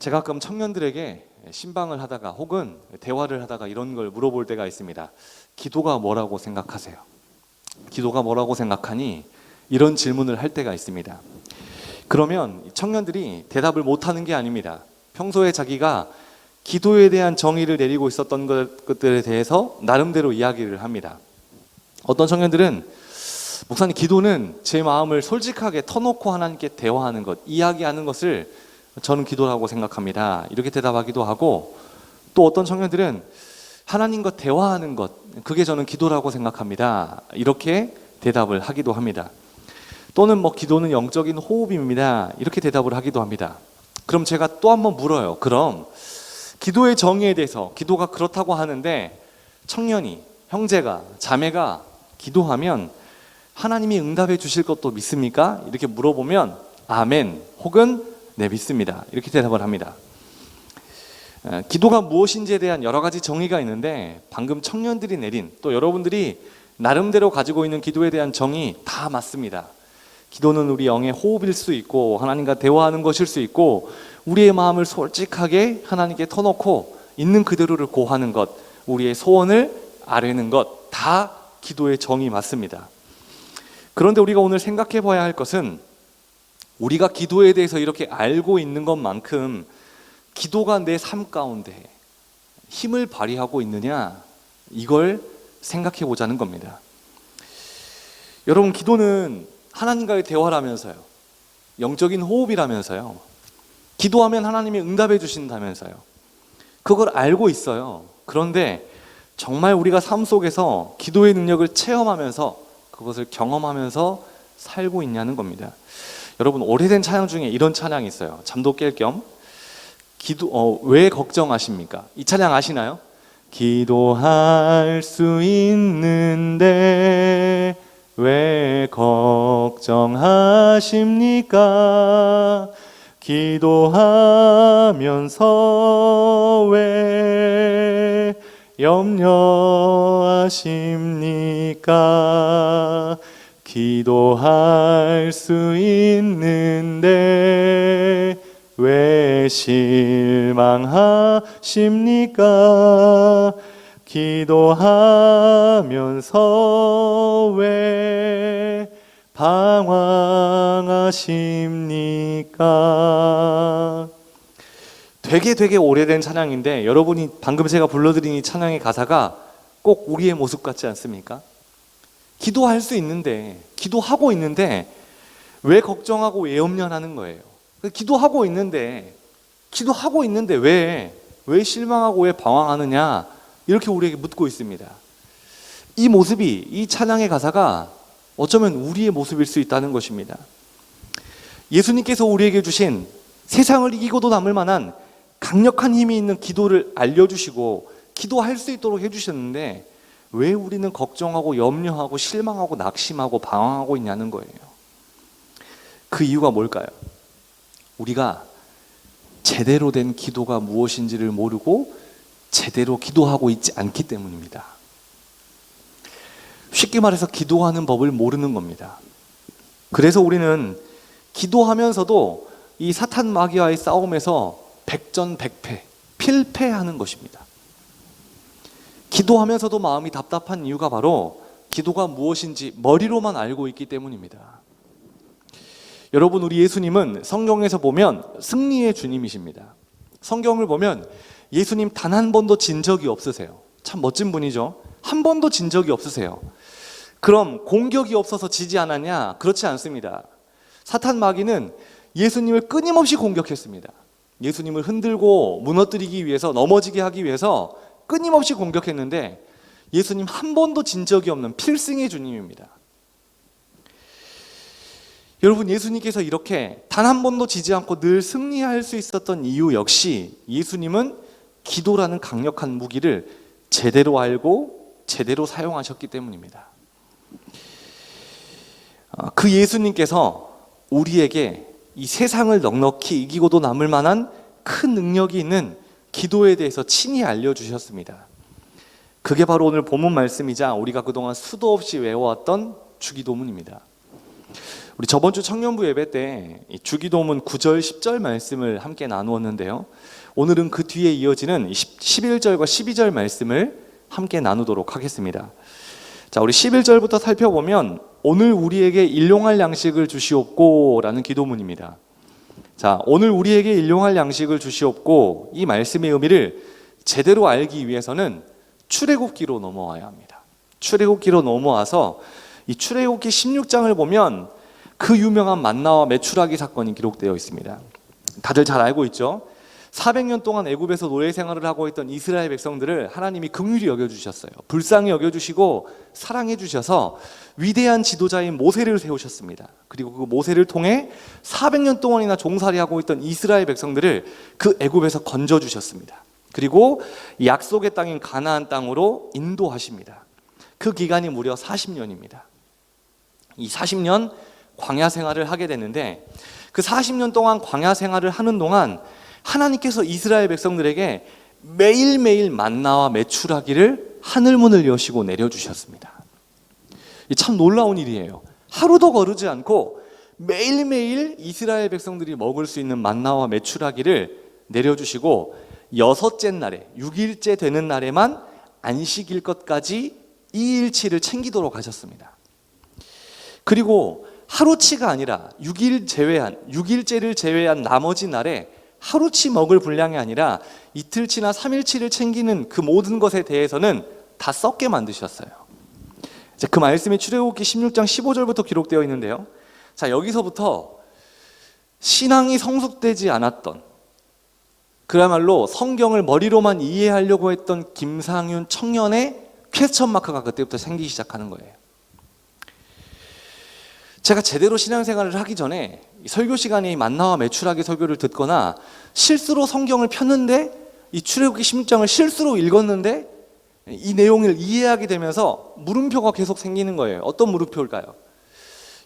제가 가끔 청년들에게 신방을 하다가 혹은 대화를 하다가 이런 걸 물어볼 때가 있습니다. 기도가 뭐라고 생각하세요? 기도가 뭐라고 생각하니? 이런 질문을 할 때가 있습니다. 그러면 청년들이 대답을 못하는 게 아닙니다. 평소에 자기가 기도에 대한 정의를 내리고 있었던 것들에 대해서 나름대로 이야기를 합니다. 어떤 청년들은 목사님, 기도는 제 마음을 솔직하게 터놓고 하나님께 대화하는 것, 이야기하는 것을 저는 기도라고 생각합니다. 이렇게 대답하기도 하고, 또 어떤 청년들은 하나님과 대화하는 것, 그게 저는 기도라고 생각합니다. 이렇게 대답을 하기도 합니다. 또는 기도는 영적인 호흡입니다. 이렇게 대답을 하기도 합니다. 그럼 제가 또 한번 물어요. 그럼 기도의 정의에 대해서, 기도가 그렇다고 하는데 청년이, 형제가, 자매가 기도하면 하나님이 응답해 주실 것도 믿습니까? 이렇게 물어보면 아멘 혹은 네, 믿습니다. 이렇게 대답을 합니다. 기도가 무엇인지에 대한 여러 가지 정의가 있는데 방금 청년들이 내린, 또 여러분들이 나름대로 가지고 있는 기도에 대한 정의 다 맞습니다. 기도는 우리 영의 호흡일 수 있고 하나님과 대화하는 것일 수 있고, 우리의 마음을 솔직하게 하나님께 터놓고 있는 그대로를 고하는 것, 우리의 소원을 아뢰는 것, 다 기도의 정의 맞습니다. 그런데 우리가 오늘 생각해 봐야 할 것은, 우리가 기도에 대해서 이렇게 알고 있는 것만큼 기도가 내 삶 가운데 힘을 발휘하고 있느냐, 이걸 생각해 보자는 겁니다. 여러분, 기도는 하나님과의 대화라면서요, 영적인 호흡이라면서요, 기도하면 하나님이 응답해 주신다면서요, 그걸 알고 있어요. 그런데 정말 우리가 삶 속에서 기도의 능력을 체험하면서, 그것을 경험하면서 살고 있냐는 겁니다. 여러분, 오래된 찬양 중에 이런 찬양이 있어요. 잠도 깰 겸. 왜 걱정하십니까? 이 찬양 아시나요? 기도할 수 있는데 왜 걱정하십니까? 기도하면서 왜 염려하십니까? 기도할 수 있는데 왜 실망하십니까? 기도하면서 왜 방황하십니까? 되게 오래된 찬양인데, 여러분이 방금 제가 불러드린 이 찬양의 가사가 꼭 우리의 모습 같지 않습니까? 기도할 수 있는데, 기도하고 있는데 왜 걱정하고 왜 염려하는 거예요? 기도하고 있는데 왜 실망하고 왜 방황하느냐, 이렇게 우리에게 묻고 있습니다. 이 모습이, 이 찬양의 가사가 어쩌면 우리의 모습일 수 있다는 것입니다. 예수님께서 우리에게 주신 세상을 이기고도 남을 만한 강력한 힘이 있는 기도를 알려주시고 기도할 수 있도록 해주셨는데, 왜 우리는 걱정하고 염려하고 실망하고 낙심하고 방황하고 있냐는 거예요. 그 이유가 뭘까요? 우리가 제대로 된 기도가 무엇인지를 모르고 제대로 기도하고 있지 않기 때문입니다. 쉽게 말해서 기도하는 법을 모르는 겁니다. 그래서 우리는 기도하면서도 이 사탄 마귀와의 싸움에서 백전백패, 필패하는 것입니다. 기도하면서도 마음이 답답한 이유가 바로 기도가 무엇인지 머리로만 알고 있기 때문입니다. 여러분, 우리 예수님은 성경에서 보면 승리의 주님이십니다. 성경을 보면 예수님 단 한 번도 진 적이 없으세요. 참 멋진 분이죠. 한 번도 진 적이 없으세요. 그럼 공격이 없어서 지지 않았냐? 그렇지 않습니다. 사탄 마귀는 예수님을 끊임없이 공격했습니다. 예수님을 흔들고 무너뜨리기 위해서, 넘어지게 하기 위해서 끊임없이 공격했는데 예수님 한 번도 진 적이 없는 필승의 주님입니다. 여러분, 예수님께서 이렇게 단 한 번도 지지 않고 늘 승리할 수 있었던 이유 역시, 예수님은 기도라는 강력한 무기를 제대로 알고 제대로 사용하셨기 때문입니다. 그 예수님께서 우리에게 이 세상을 넉넉히 이기고도 남을 만한 큰 능력이 있는 기도에 대해서 친히 알려주셨습니다. 그게 바로 오늘 본문 말씀이자 우리가 그동안 수도 없이 외워왔던 주기도문입니다. 우리 저번 주 청년부 예배 때 주기도문 9절, 10절 말씀을 함께 나누었는데요. 오늘은 그 뒤에 이어지는 11절과 12절 말씀을 함께 나누도록 하겠습니다. 자, 우리 11절부터 살펴보면 오늘 우리에게 일용할 양식을 주시옵고 라는 기도문입니다. 자, 오늘 우리에게 일용할 양식을 주시옵고, 이 말씀의 의미를 제대로 알기 위해서는 출애굽기로 넘어와야 합니다. 출애굽기로 넘어와서 이 출애굽기 16장을 보면 그 유명한 만나와 메추라기 사건이 기록되어 있습니다. 다들 잘 알고 있죠? 400년 동안 애굽에서 노예 생활을 하고 있던 이스라엘 백성들을 하나님이 긍휼히 여겨주셨어요. 불쌍히 여겨주시고 사랑해 주셔서 위대한 지도자인 모세를 세우셨습니다. 그리고 그 모세를 통해 400년 동안이나 종살이하고 있던 이스라엘 백성들을 그 애굽에서 건져주셨습니다. 그리고 약속의 땅인 가나안 땅으로 인도하십니다. 그 기간이 무려 40년입니다. 이 40년 광야 생활을 하게 되는데, 그 40년 동안 광야 생활을 하는 동안 하나님께서 이스라엘 백성들에게 매일매일 만나와 메추라기를 하늘문을 여시고 내려주셨습니다. 참 놀라운 일이에요. 하루도 거르지 않고 매일매일 이스라엘 백성들이 먹을 수 있는 만나와 메추라기를 내려주시고, 6째 날에, 6일째 되는 날에만 안식일 것까지 2일치를 챙기도록 하셨습니다. 그리고 하루치가 아니라 6일째를 제외한 나머지 날에 하루치 먹을 분량이 아니라 이틀치나 3일치를 챙기는 그 모든 것에 대해서는 다 썩게 만드셨어요. 그 말씀이 출애굽기 16장 15절부터 기록되어 있는데요. 자, 여기서부터 신앙이 성숙되지 않았던, 그야말로 성경을 머리로만 이해하려고 했던 김상윤 청년의 퀘스천 마크가 그때부터 생기기 시작하는 거예요. 제가 제대로 신앙생활을 하기 전에 설교 시간에 만나와 메추라기 설교를 듣거나 실수로 성경을 폈는데, 이 출애굽기 16장을 실수로 읽었는데 이 내용을 이해하게 되면서 물음표가 계속 생기는 거예요. 어떤 물음표일까요?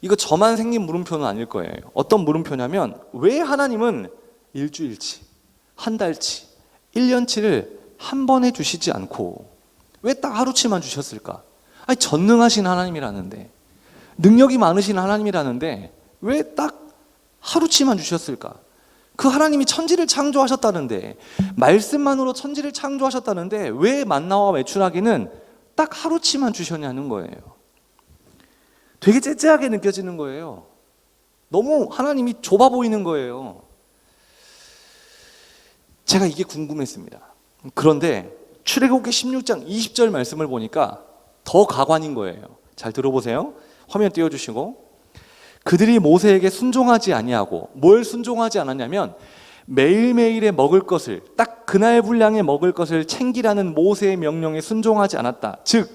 이거 저만 생긴 물음표는 아닐 거예요. 어떤 물음표냐면, 왜 하나님은 일주일치, 한 달치, 1년치를 한 번에 주시지 않고 왜 딱 하루치만 주셨을까? 아니, 전능하신 하나님이라는데, 능력이 많으신 하나님이라는데 왜 딱 하루치만 주셨을까? 그 하나님이 천지를 창조하셨다는데, 말씀만으로 천지를 창조하셨다는데 왜 만나와 메추라기는 딱 하루치만 주셨냐는 거예요. 되게 째째하게 느껴지는 거예요. 너무 하나님이 좁아 보이는 거예요. 제가 이게 궁금했습니다. 그런데 출애굽기 16장 20절 말씀을 보니까 더 가관인 거예요. 잘 들어보세요. 화면 띄워주시고, 그들이 모세에게 순종하지 아니하고, 뭘 순종하지 않았냐면 매일매일에 먹을 것을, 딱 그날 분량에 먹을 것을 챙기라는 모세의 명령에 순종하지 않았다. 즉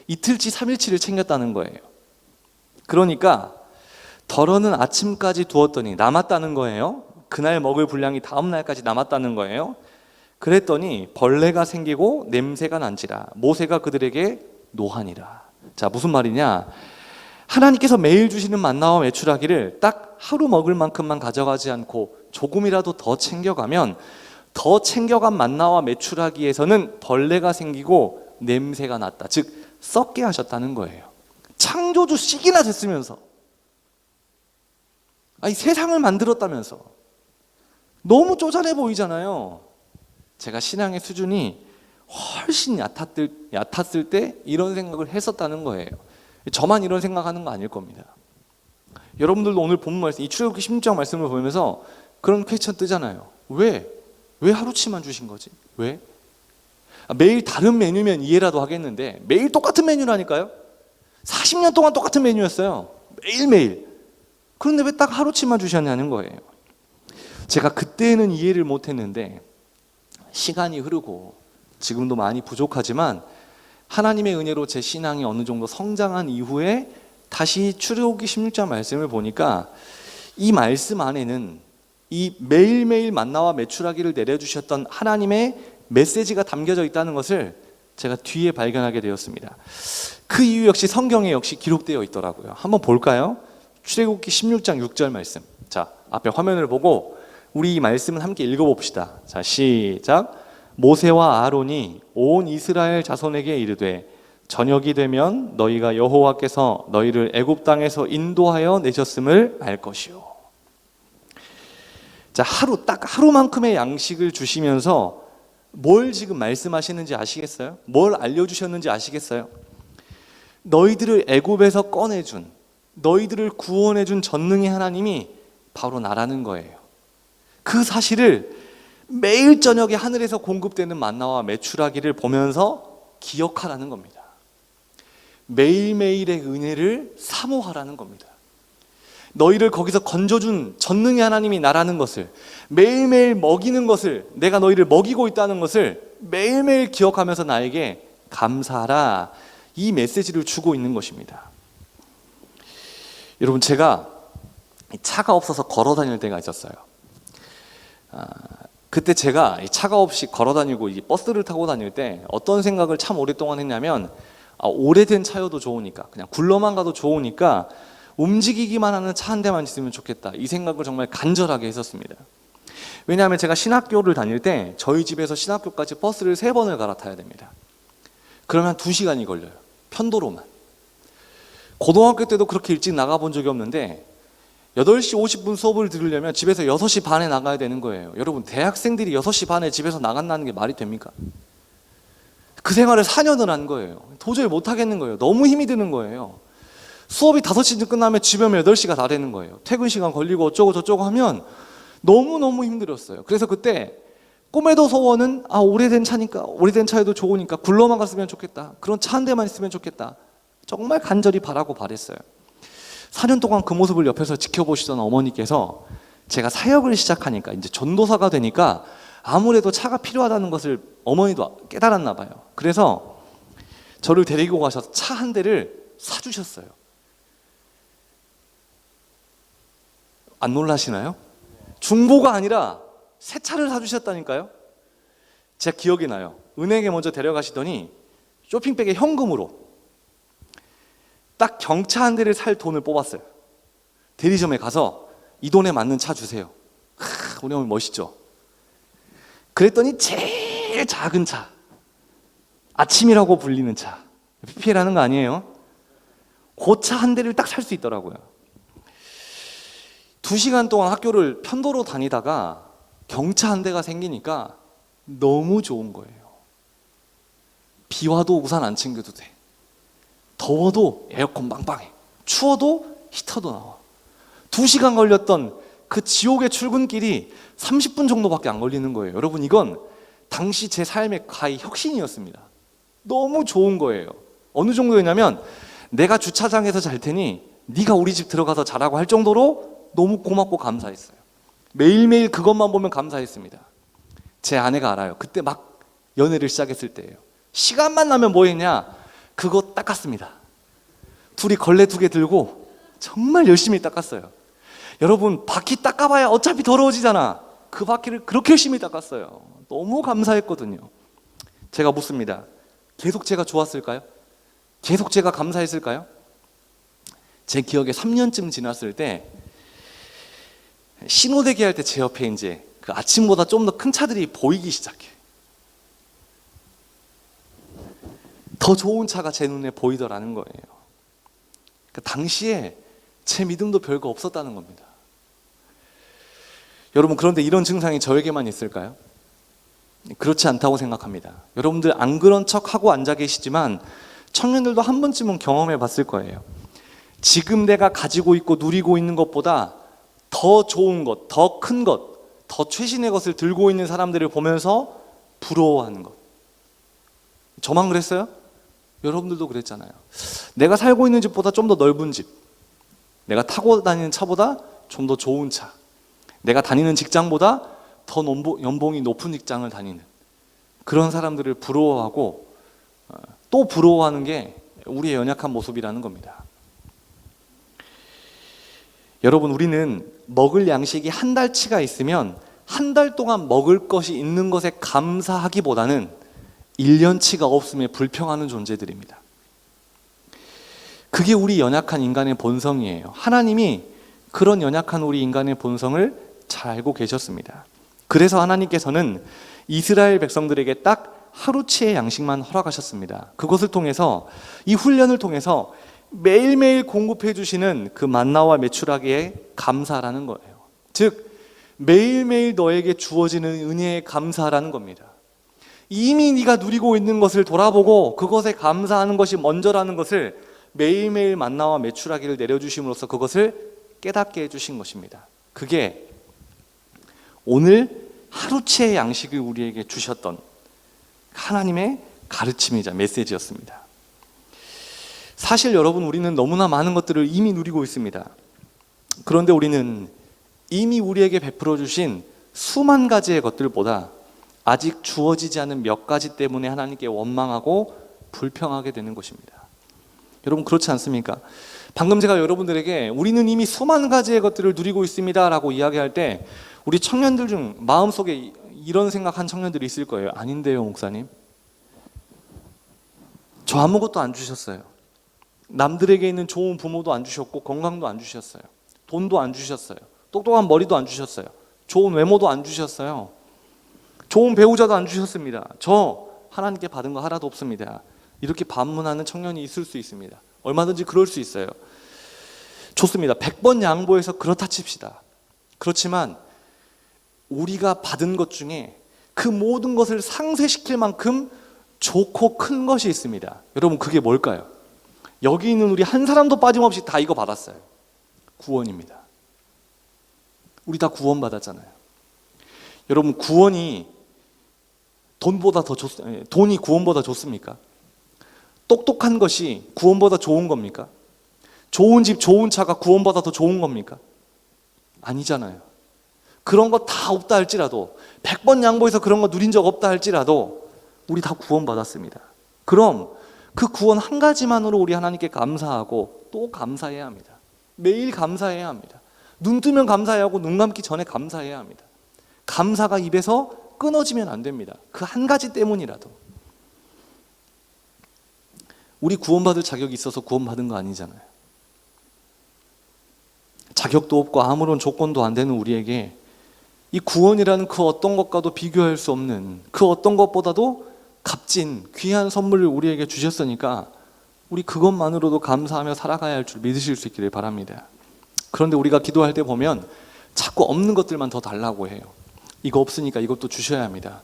이틀치 3일치를 챙겼다는 거예요. 그러니까 덜어는 아침까지 두었더니 남았다는 거예요. 그날 먹을 분량이 다음 날까지 남았다는 거예요. 그랬더니 벌레가 생기고 냄새가 난지라 모세가 그들에게 노하니라. 자, 무슨 말이냐? 하나님께서 매일 주시는 만나와 메추라기를 딱 하루 먹을 만큼만 가져가지 않고 조금이라도 더 챙겨가면, 더 챙겨간 만나와 메추라기에서는 벌레가 생기고 냄새가 났다. 즉 썩게 하셨다는 거예요. 창조주 씩이나 됐으면서, 아니 세상을 만들었다면서 너무 쪼잔해 보이잖아요. 제가 신앙의 수준이 훨씬 얕았을 때 이런 생각을 했었다는 거예요. 저만 이런 생각하는 거 아닐 겁니다. 여러분들도 오늘 본문 말씀, 이 출애굽기 16장 말씀을 보면서 그런 퀘스천 뜨잖아요. 왜 하루치만 주신 거지? 왜? 매일 다른 메뉴면 이해라도 하겠는데 매일 똑같은 메뉴라니까요. 40년 동안 똑같은 메뉴였어요. 매일매일. 그런데 왜 딱 하루치만 주셨냐는 거예요. 제가 그때는 이해를 못했는데 시간이 흐르고 지금도 많이 부족하지만 하나님의 은혜로 제 신앙이 어느 정도 성장한 이후에 다시 출애굽기 16장 말씀을 보니까 이 말씀 안에는 이 매일매일 만나와 메추라기를 내려주셨던 하나님의 메시지가 담겨져 있다는 것을 제가 뒤에 발견하게 되었습니다. 그 이유 역시 성경에 역시 기록되어 있더라고요. 한번 볼까요? 출애굽기 16장 6절 말씀. 자, 앞에 화면을 보고 우리 이 말씀을 함께 읽어봅시다. 자, 시작. 모세와 아론이 온 이스라엘 자손에게 이르되 저녁이 되면 너희가 여호와께서 너희를 애굽 땅에서 인도하여 내셨음을 알 것이요. 자, 딱 하루만큼의 양식을 주시면서 뭘 지금 말씀하시는지 아시겠어요? 뭘 알려주셨는지 아시겠어요? 너희들을 애굽에서 꺼내준, 너희들을 구원해준 전능의 하나님이 바로 나라는 거예요. 그 사실을 매일 저녁에 하늘에서 공급되는 만나와 메추라기를 보면서 기억하라는 겁니다. 매일매일의 은혜를 사모하라는 겁니다. 너희를 거기서 건져준 전능의 하나님이 나라는 것을, 매일매일 먹이는 것을, 내가 너희를 먹이고 있다는 것을 매일매일 기억하면서 나에게 감사하라, 이 메시지를 주고 있는 것입니다. 여러분, 제가 차가 없어서 걸어 다닐 때가 있었어요. 그때 제가 차가 없이 걸어 다니고 버스를 타고 다닐 때 어떤 생각을 참 오랫동안 했냐면, 오래된 차여도 좋으니까, 그냥 굴러만 가도 좋으니까 움직이기만 하는 차 한 대만 있으면 좋겠다, 이 생각을 정말 간절하게 했었습니다. 왜냐하면 제가 신학교를 다닐 때 저희 집에서 신학교까지 버스를 3번을 갈아타야 됩니다. 그러면 2시간이 걸려요, 편도로만. 고등학교 때도 그렇게 일찍 나가본 적이 없는데 8시 50분 수업을 들으려면 집에서 6시 반에 나가야 되는 거예요. 여러분, 대학생들이 6시 반에 집에서 나간다는 게 말이 됩니까? 그 생활을 4년을 한 거예요. 도저히 못 하겠는 거예요. 너무 힘이 드는 거예요. 수업이 5시쯤 끝나면 집에 오면 8시가 다 되는 거예요. 퇴근 시간 걸리고 어쩌고 저쩌고 하면 너무너무 힘들었어요. 그래서 그때 꿈에도 소원은, 오래된 차니까, 오래된 차에도 좋으니까 굴러만 갔으면 좋겠다, 그런 차 한 대만 있으면 좋겠다, 정말 간절히 바라고 바랬어요. 4년 동안 그 모습을 옆에서 지켜보시던 어머니께서 제가 사역을 시작하니까, 이제 전도사가 되니까 아무래도 차가 필요하다는 것을 어머니도 깨달았나 봐요. 그래서 저를 데리고 가셔서 차 한 대를 사주셨어요. 안 놀라시나요? 중고가 아니라 새 차를 사주셨다니까요. 제가 기억이 나요. 은행에 먼저 데려가시더니 쇼핑백에 현금으로 딱 경차 한 대를 살 돈을 뽑았어요. 대리점에 가서 이 돈에 맞는 차 주세요. 우리 어머니 멋있죠? 그랬더니 제일 작은 차, 아침이라고 불리는 차, PPL하는 거 아니에요? 그 차 한 대를 딱 살 수 있더라고요. 2시간 동안 학교를 편도로 다니다가 경차 한 대가 생기니까 너무 좋은 거예요. 비 와도 우산 안 챙겨도 돼. 더워도 에어컨 빵빵해. 추워도 히터도 나와. 2시간 걸렸던 그 지옥의 출근길이 30분 정도밖에 안 걸리는 거예요. 여러분, 이건 당시 제 삶의 가히 혁신이었습니다. 너무 좋은 거예요. 어느 정도였냐면, 내가 주차장에서 잘 테니 네가 우리 집 들어가서 자라고 할 정도로 너무 고맙고 감사했어요. 매일매일 그것만 보면 감사했습니다. 제 아내가 알아요. 그때 막 연애를 시작했을 때예요. 시간만 나면 뭐 했냐? 그거 닦았습니다. 둘이 걸레 2개 들고 정말 열심히 닦았어요. 여러분, 바퀴 닦아봐야 어차피 더러워지잖아. 그 바퀴를 그렇게 열심히 닦았어요. 너무 감사했거든요. 제가 묻습니다. 계속 제가 좋았을까요? 계속 제가 감사했을까요? 제 기억에 3년쯤 지났을 때 신호대기 할 때 제 옆에 이제 그 아침보다 좀 더 큰 차들이 보이기 시작해. 더 좋은 차가 제 눈에 보이더라는 거예요. 그 당시에 제 믿음도 별거 없었다는 겁니다. 여러분, 그런데 이런 증상이 저에게만 있을까요? 그렇지 않다고 생각합니다. 여러분들 안 그런 척하고 앉아 계시지만 청년들도 한 번쯤은 경험해 봤을 거예요. 지금 내가 가지고 있고 누리고 있는 것보다 더 좋은 것, 더 큰 것, 더 최신의 것을 들고 있는 사람들을 보면서 부러워하는 것. 저만 그랬어요? 여러분들도 그랬잖아요. 내가 살고 있는 집보다 좀 더 넓은 집, 내가 타고 다니는 차보다 좀 더 좋은 차, 내가 다니는 직장보다 더 연봉이 높은 직장을 다니는 그런 사람들을 부러워하고 또 부러워하는 게 우리의 연약한 모습이라는 겁니다. 여러분, 우리는 먹을 양식이 한 달치가 있으면 한 달 동안 먹을 것이 있는 것에 감사하기보다는 1년치가 없음에 불평하는 존재들입니다. 그게 우리 연약한 인간의 본성이에요. 하나님이 그런 연약한 우리 인간의 본성을 잘 알고 계셨습니다. 그래서 하나님께서는 이스라엘 백성들에게 딱 하루치의 양식만 허락하셨습니다. 그것을 통해서, 이 훈련을 통해서 매일매일 공급해 주시는 그 만나와 메추라기에 감사라는 거예요. 즉 매일매일 너에게 주어지는 은혜에 감사라는 겁니다. 이미 네가 누리고 있는 것을 돌아보고 그것에 감사하는 것이 먼저라는 것을 매일매일 만나와 메추라기를 내려주심으로써 그것을 깨닫게 해주신 것입니다. 그게 오늘 하루치의 양식을 우리에게 주셨던 하나님의 가르침이자 메시지였습니다. 사실 여러분, 우리는 너무나 많은 것들을 이미 누리고 있습니다. 그런데 우리는 이미 우리에게 베풀어 주신 수만 가지의 것들보다 아직 주어지지 않은 몇 가지 때문에 하나님께 원망하고 불평하게 되는 것입니다. 여러분, 그렇지 않습니까? 방금 제가 여러분들에게 우리는 이미 수만 가지의 것들을 누리고 있습니다 라고 이야기할 때 우리 청년들 중 마음속에 이런 생각한 청년들이 있을 거예요. 아닌데요, 목사님. 저 아무것도 안 주셨어요. 남들에게 있는 좋은 부모도 안 주셨고 건강도 안 주셨어요. 돈도 안 주셨어요. 똑똑한 머리도 안 주셨어요. 좋은 외모도 안 주셨어요. 좋은 배우자도 안 주셨습니다. 저 하나님께 받은 거 하나도 없습니다. 이렇게 반문하는 청년이 있을 수 있습니다. 얼마든지 그럴 수 있어요. 좋습니다. 100번 양보해서 그렇다 칩시다. 그렇지만 우리가 받은 것 중에 그 모든 것을 상쇄시킬 만큼 좋고 큰 것이 있습니다. 여러분, 그게 뭘까요? 여기 있는 우리 한 사람도 빠짐없이 다 이거 받았어요. 구원입니다. 우리 다 구원받았잖아요. 여러분, 구원이 돈이 구원보다 좋습니까? 똑똑한 것이 구원보다 좋은 겁니까? 좋은 집, 좋은 차가 구원보다 더 좋은 겁니까? 아니잖아요. 그런 거 다 없다 할지라도, 100번 양보해서 그런 거 누린 적 없다 할지라도 우리 다 구원받았습니다. 그럼 그 구원 한 가지만으로 우리 하나님께 감사하고 또 감사해야 합니다. 매일 감사해야 합니다. 눈 뜨면 감사해야 하고 눈 감기 전에 감사해야 합니다. 감사가 입에서 끊어지면 안 됩니다. 그 한 가지 때문이라도. 우리 구원받을 자격이 있어서 구원받은 거 아니잖아요. 자격도 없고 아무런 조건도 안 되는 우리에게 이 구원이라는 그 어떤 것과도 비교할 수 없는, 그 어떤 것보다도 값진 귀한 선물을 우리에게 주셨으니까 우리 그것만으로도 감사하며 살아가야 할 줄 믿으실 수 있기를 바랍니다. 그런데 우리가 기도할 때 보면 자꾸 없는 것들만 더 달라고 해요. 이거 없으니까 이것도 주셔야 합니다.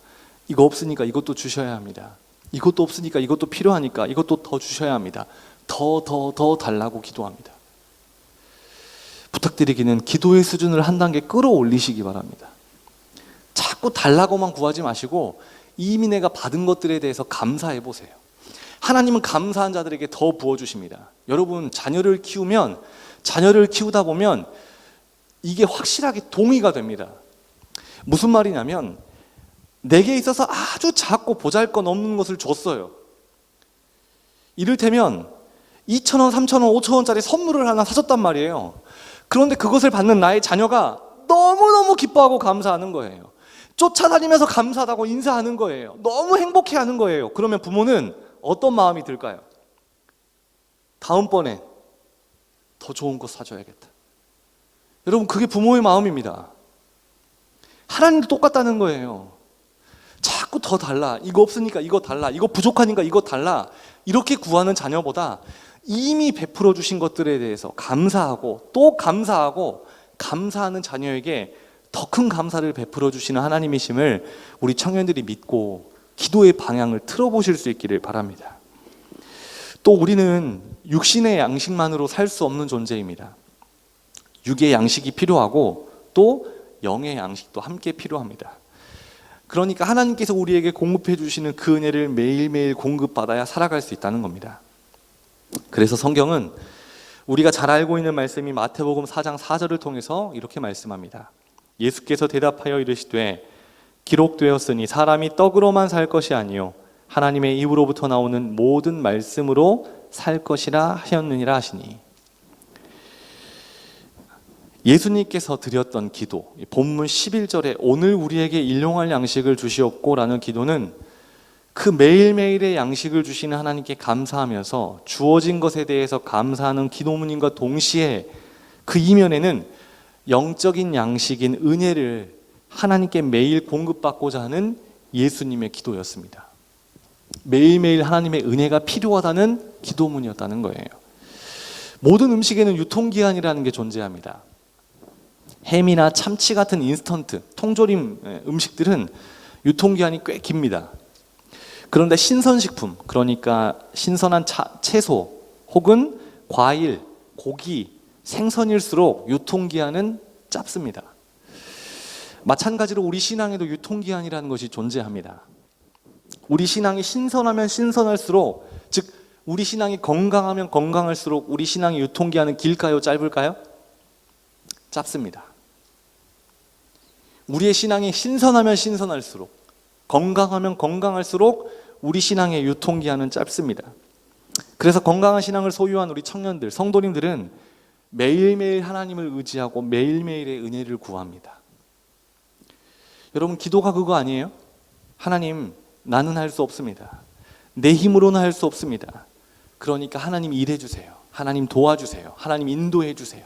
이거 없으니까 이것도 주셔야 합니다. 이것도 없으니까 이것도 필요하니까 이것도 더 주셔야 합니다. 더 달라고 기도합니다. 부탁드리기는 기도의 수준을 한 단계 끌어올리시기 바랍니다. 자꾸 달라고만 구하지 마시고 이미 내가 받은 것들에 대해서 감사해 보세요. 하나님은 감사한 자들에게 더 부어주십니다. 여러분, 자녀를 키우다 보면 이게 확실하게 동의가 됩니다. 무슨 말이냐면 내게 있어서 아주 작고 보잘것없는 것을 줬어요. 이를테면 2,000원, 3,000원, 5,000원짜리 선물을 하나 사줬단 말이에요. 그런데 그것을 받는 나의 자녀가 너무너무 기뻐하고 감사하는 거예요. 쫓아다니면서 감사하다고 인사하는 거예요. 너무 행복해하는 거예요. 그러면 부모는 어떤 마음이 들까요? 다음번에 더 좋은 거 사줘야겠다. 여러분, 그게 부모의 마음입니다. 하나님도 똑같다는 거예요. 자꾸 더 달라. 이거 없으니까 이거 달라. 이거 부족하니까 이거 달라. 이렇게 구하는 자녀보다 이미 베풀어 주신 것들에 대해서 감사하고 또 감사하고 감사하는 자녀에게 더 큰 감사를 베풀어 주시는 하나님이심을 우리 청년들이 믿고 기도의 방향을 틀어보실 수 있기를 바랍니다. 또 우리는 육신의 양식만으로 살 수 없는 존재입니다. 육의 양식이 필요하고 또 영의 양식도 함께 필요합니다. 그러니까 하나님께서 우리에게 공급해 주시는 그 은혜를 매일매일 공급받아야 살아갈 수 있다는 겁니다. 그래서 성경은 우리가 잘 알고 있는 말씀이 마태복음 4장 4절을 통해서 이렇게 말씀합니다. 예수께서 대답하여 이르시되 기록되었으니 사람이 떡으로만 살 것이 아니요 하나님의 입으로부터 나오는 모든 말씀으로 살 것이라 하셨느니라 하시니, 예수님께서 드렸던 기도, 본문 11절에 오늘 우리에게 일용할 양식을 주시옵고 라는 기도는 그 매일매일의 양식을 주시는 하나님께 감사하면서 주어진 것에 대해서 감사하는 기도문인과 동시에 그 이면에는 영적인 양식인 은혜를 하나님께 매일 공급받고자 하는 예수님의 기도였습니다. 매일매일 하나님의 은혜가 필요하다는 기도문이었다는 거예요. 모든 음식에는 유통기한이라는 게 존재합니다. 햄이나 참치 같은 인스턴트, 통조림 음식들은 유통기한이 꽤 깁니다. 그런데 신선식품, 그러니까 신선한 채소 혹은 과일, 고기, 생선일수록 유통기한은 짧습니다. 마찬가지로 우리 신앙에도 유통기한이라는 것이 존재합니다. 우리 신앙이 신선하면 신선할수록, 즉 우리 신앙이 건강하면 건강할수록 우리 신앙의 유통기한은 길까요? 짧을까요? 짧습니다. 우리의 신앙이 신선하면 신선할수록, 건강하면 건강할수록 우리 신앙의 유통기한은 짧습니다. 그래서 건강한 신앙을 소유한 우리 청년들, 성도님들은 매일매일 하나님을 의지하고 매일매일의 은혜를 구합니다. 여러분, 기도가 그거 아니에요? 하나님, 나는 할 수 없습니다. 내 힘으로는 할 수 없습니다. 그러니까 하나님 일해 주세요. 하나님 도와주세요. 하나님 인도해 주세요.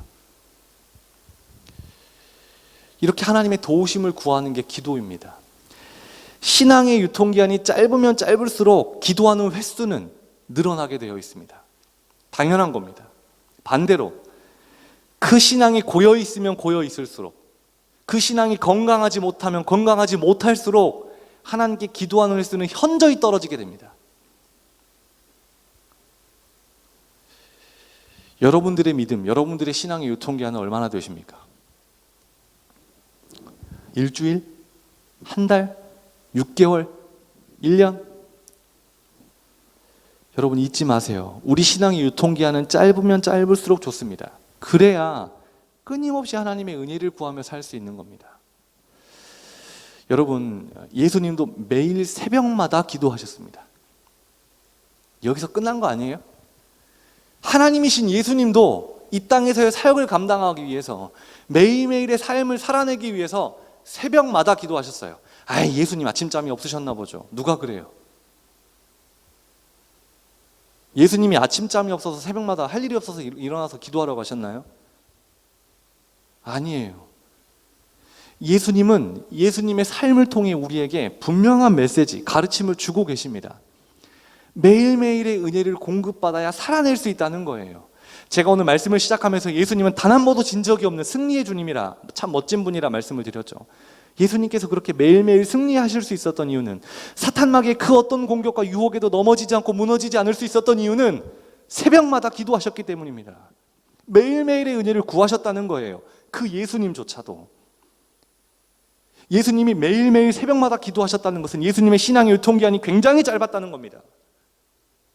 이렇게 하나님의 도우심을 구하는 게 기도입니다. 신앙의 유통기한이 짧으면 짧을수록 기도하는 횟수는 늘어나게 되어 있습니다. 당연한 겁니다. 반대로 그 신앙이 고여 있으면 고여 있을수록, 그 신앙이 건강하지 못하면 건강하지 못할수록 하나님께 기도하는 횟수는 현저히 떨어지게 됩니다. 여러분들의 믿음, 여러분들의 신앙의 유통기한은 얼마나 되십니까? 일주일? 한 달? 6개월? 1년? 여러분 잊지 마세요. 우리 신앙의 유통기한은 짧으면 짧을수록 좋습니다. 그래야 끊임없이 하나님의 은혜를 구하며 살 수 있는 겁니다. 여러분, 예수님도 매일 새벽마다 기도하셨습니다. 여기서 끝난 거 아니에요? 하나님이신 예수님도 이 땅에서의 사역을 감당하기 위해서, 매일매일의 삶을 살아내기 위해서 새벽마다 기도하셨어요. 예수님 아침잠이 없으셨나 보죠. 누가 그래요? 예수님이 아침잠이 없어서 새벽마다 할 일이 없어서 일어나서 기도하라고 하셨나요? 아니에요. 예수님은 예수님의 삶을 통해 우리에게 분명한 메시지, 가르침을 주고 계십니다. 매일매일의 은혜를 공급받아야 살아낼 수 있다는 거예요. 제가 오늘 말씀을 시작하면서 예수님은 단 한 번도 진 적이 없는 승리의 주님이라, 참 멋진 분이라 말씀을 드렸죠. 예수님께서 그렇게 매일매일 승리하실 수 있었던 이유는, 사탄마귀의 그 어떤 공격과 유혹에도 넘어지지 않고 무너지지 않을 수 있었던 이유는 새벽마다 기도하셨기 때문입니다. 매일매일의 은혜를 구하셨다는 거예요. 그 예수님조차도. 예수님이 매일매일 새벽마다 기도하셨다는 것은 예수님의 신앙의 유통기한이 굉장히 짧았다는 겁니다.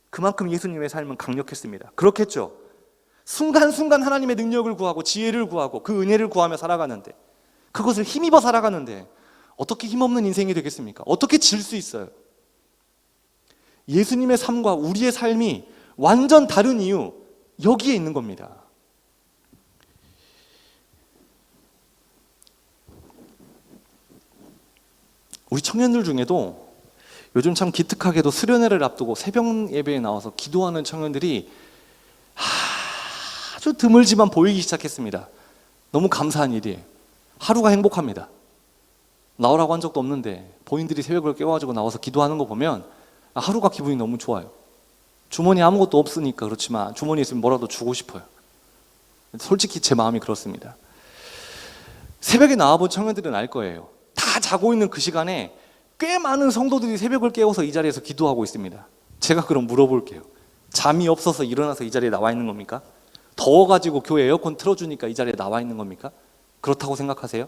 그만큼 예수님의 삶은 강력했습니다. 그렇겠죠? 순간순간 하나님의 능력을 구하고 지혜를 구하고 그 은혜를 구하며 살아가는데, 그것을 힘입어 살아가는데 어떻게 힘없는 인생이 되겠습니까? 어떻게 질 수 있어요? 예수님의 삶과 우리의 삶이 완전 다른 이유, 여기에 있는 겁니다. 우리 청년들 중에도 요즘 참 기특하게도 수련회를 앞두고 새벽 예배에 나와서 기도하는 청년들이 아주 드물지만 보이기 시작했습니다. 너무 감사한 일이에요. 하루가 행복합니다. 나오라고 한 적도 없는데 본인들이 새벽을 깨워가지고 나와서 기도하는 거 보면 하루가 기분이 너무 좋아요. 주머니에 아무것도 없으니까 그렇지만 주머니에 있으면 뭐라도 주고 싶어요. 솔직히 제 마음이 그렇습니다. 새벽에 나와본 청년들은 알 거예요. 다 자고 있는 그 시간에 꽤 많은 성도들이 새벽을 깨워서 이 자리에서 기도하고 있습니다. 제가 그럼 물어볼게요. 잠이 없어서 일어나서 이 자리에 나와 있는 겁니까? 더워가지고 교회 에어컨 틀어주니까 이 자리에 나와 있는 겁니까? 그렇다고 생각하세요?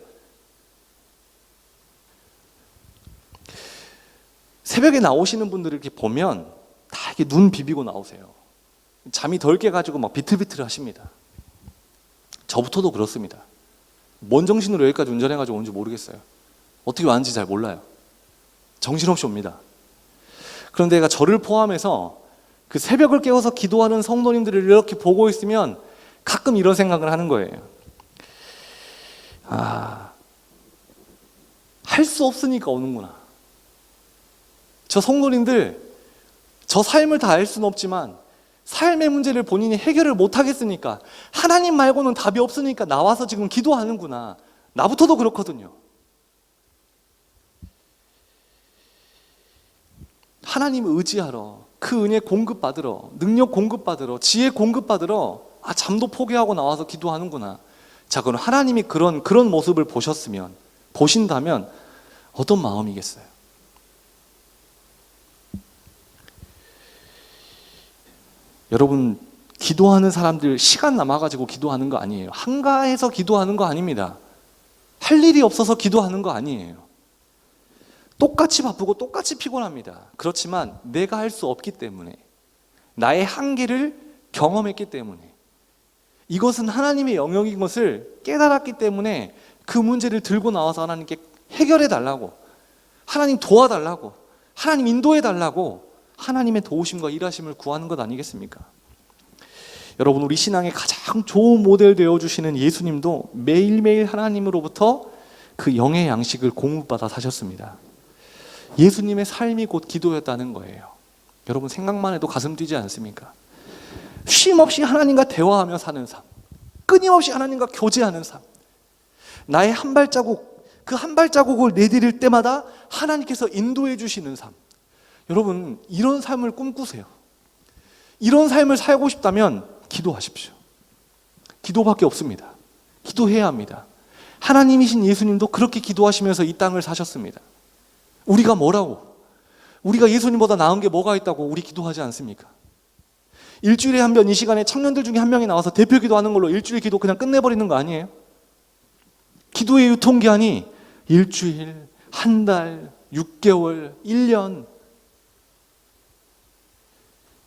새벽에 나오시는 분들을 이렇게 보면 다 이렇게 눈 비비고 나오세요. 잠이 덜 깨가지고 막 비틀비틀 하십니다. 저부터도 그렇습니다. 뭔 정신으로 여기까지 운전해가지고 온지 모르겠어요. 어떻게 왔는지 잘 몰라요. 정신없이 옵니다. 그런데 제가 저를 포함해서 그 새벽을 깨워서 기도하는 성도님들을 이렇게 보고 있으면 가끔 이런 생각을 하는 거예요. 할 수 없으니까 오는구나. 저 성도님들, 저 삶을 다 알 수는 없지만 삶의 문제를 본인이 해결을 못 하겠으니까, 하나님 말고는 답이 없으니까 나와서 지금 기도하는구나. 나부터도 그렇거든요. 하나님을 의지하러, 그 은혜 공급받으러, 능력 공급받으러, 지혜 공급받으러 잠도 포기하고 나와서 기도하는구나. 자, 그럼 하나님이 그런 모습을 보신다면 어떤 마음이겠어요? 여러분, 기도하는 사람들 시간 남아가지고 기도하는 거 아니에요. 한가해서 기도하는 거 아닙니다. 할 일이 없어서 기도하는 거 아니에요. 똑같이 바쁘고 똑같이 피곤합니다. 그렇지만 내가 할 수 없기 때문에, 나의 한계를 경험했기 때문에, 이것은 하나님의 영역인 것을 깨달았기 때문에 그 문제를 들고 나와서 하나님께 해결해 달라고, 하나님 도와달라고, 하나님 인도해 달라고 하나님의 도우심과 일하심을 구하는 것 아니겠습니까? 여러분, 우리 신앙의 가장 좋은 모델 되어주시는 예수님도 매일매일 하나님으로부터 그 영의 양식을 공급받아 사셨습니다. 예수님의 삶이 곧 기도였다는 거예요. 여러분, 생각만 해도 가슴 뛰지 않습니까? 쉼없이 하나님과 대화하며 사는 삶, 끊임없이 하나님과 교제하는 삶, 나의 한 발자국, 그 한 발자국을 내디딜 때마다 하나님께서 인도해 주시는 삶. 여러분, 이런 삶을 꿈꾸세요. 이런 삶을 살고 싶다면 기도하십시오. 기도밖에 없습니다. 기도해야 합니다. 하나님이신 예수님도 그렇게 기도하시면서 이 땅을 사셨습니다. 우리가 뭐라고? 우리가 예수님보다 나은 게 뭐가 있다고 우리 기도하지 않습니까? 일주일에 한 번 이 시간에 청년들 중에 한 명이 나와서 대표 기도하는 걸로 일주일 기도 그냥 끝내버리는 거 아니에요? 기도의 유통기한이 일주일, 한 달, 6개월, 1년,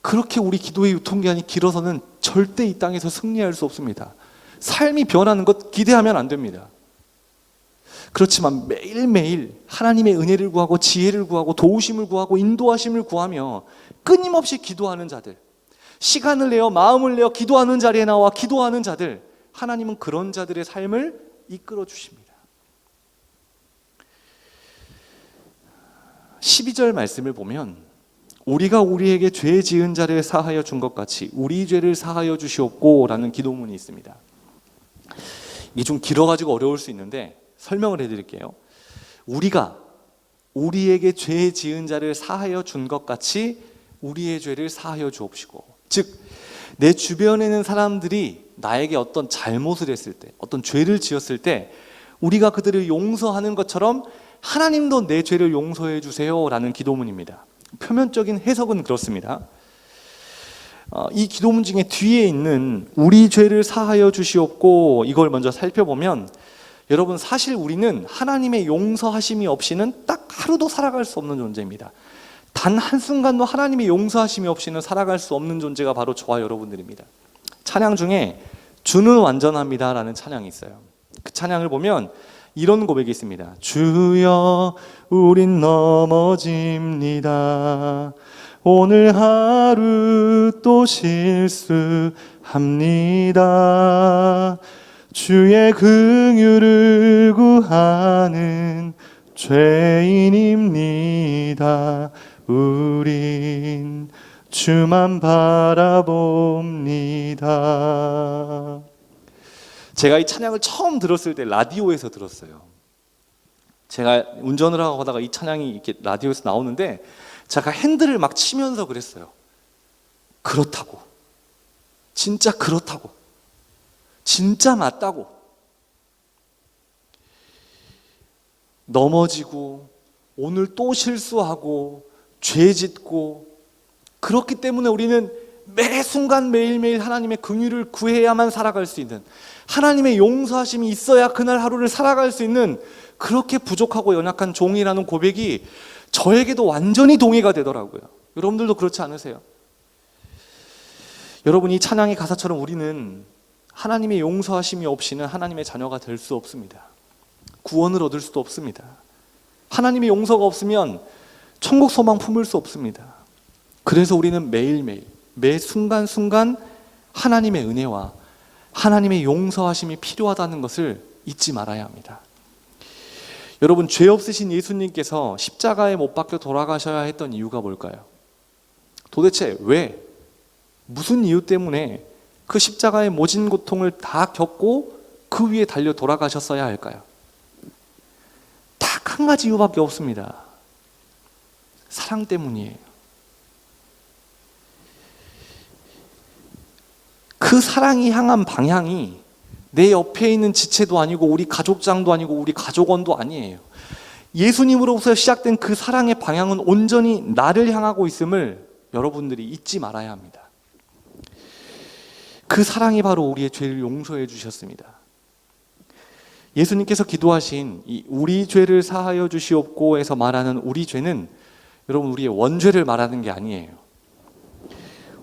그렇게 우리 기도의 유통기한이 길어서는 절대 이 땅에서 승리할 수 없습니다. 삶이 변하는 것 기대하면 안 됩니다. 그렇지만 매일매일 하나님의 은혜를 구하고 지혜를 구하고 도우심을 구하고 인도하심을 구하며 끊임없이 기도하는 자들, 시간을 내어 마음을 내어 기도하는 자리에 나와 기도하는 자들, 하나님은 그런 자들의 삶을 이끌어 주십니다. 12절 말씀을 보면 우리가 우리에게 죄 지은 자를 사하여 준 것 같이 우리 죄를 사하여 주시옵고 라는 기도문이 있습니다. 이게 좀 길어가지고 어려울 수 있는데 설명을 해드릴게요. 우리가 우리에게 죄 지은 자를 사하여 준 것 같이 우리의 죄를 사하여 주옵시고, 즉 내 주변에 있는 사람들이 나에게 어떤 잘못을 했을 때, 어떤 죄를 지었을 때 우리가 그들을 용서하는 것처럼 하나님도 내 죄를 용서해 주세요 라는 기도문입니다. 표면적인 해석은 그렇습니다. 이 기도문 중에 뒤에 있는 우리 죄를 사하여 주시옵고, 이걸 먼저 살펴보면 여러분, 사실 우리는 하나님의 용서하심이 없이는 딱 하루도 살아갈 수 없는 존재입니다. 단 한순간도 하나님의 용서하심이 없이는 살아갈 수 없는 존재가 바로 저와 여러분들입니다. 찬양 중에 주는 완전합니다 라는 찬양이 있어요. 그 찬양을 보면 이런 고백이 있습니다. 주여 우린 넘어집니다. 오늘 하루 또 실수합니다. 주의 긍휼을 구하는 죄인입니다. 우린 주만 바라봅니다. 제가 이 찬양을 처음 들었을 때 라디오에서 들었어요. 제가 운전을 하고 가다가 이 찬양이 이렇게 라디오에서 나오는데 제가 핸들을 막 치면서 그랬어요. 그렇다고, 진짜 그렇다고, 진짜 맞다고. 넘어지고 오늘 또 실수하고 죄 짓고, 그렇기 때문에 우리는 매 순간 매일매일 하나님의 긍휼을 구해야만 살아갈 수 있는, 하나님의 용서하심이 있어야 그날 하루를 살아갈 수 있는 그렇게 부족하고 연약한 종이라는 고백이 저에게도 완전히 동의가 되더라고요. 여러분들도 그렇지 않으세요? 여러분, 이 찬양의 가사처럼 우리는 하나님의 용서하심이 없이는 하나님의 자녀가 될 수 없습니다. 구원을 얻을 수도 없습니다. 하나님의 용서가 없으면 천국 소망 품을 수 없습니다. 그래서 우리는 매일매일, 매 순간순간 하나님의 은혜와 하나님의 용서하심이 필요하다는 것을 잊지 말아야 합니다. 여러분, 죄 없으신 예수님께서 십자가에 못 박혀 돌아가셔야 했던 이유가 뭘까요? 도대체 왜, 무슨 이유 때문에 그 십자가의 모진 고통을 다 겪고 그 위에 달려 돌아가셨어야 할까요? 딱 한 가지 이유밖에 없습니다. 사랑 때문이에요. 그 사랑이 향한 방향이 내 옆에 있는 지체도 아니고 우리 가족장도 아니고 우리 가족원도 아니에요. 예수님으로부터 시작된 그 사랑의 방향은 온전히 나를 향하고 있음을 여러분들이 잊지 말아야 합니다. 그 사랑이 바로 우리의 죄를 용서해 주셨습니다. 예수님께서 기도하신 이 우리 죄를 사하여 주시옵고에서 말하는 우리 죄는 여러분 우리의 원죄를 말하는 게 아니에요.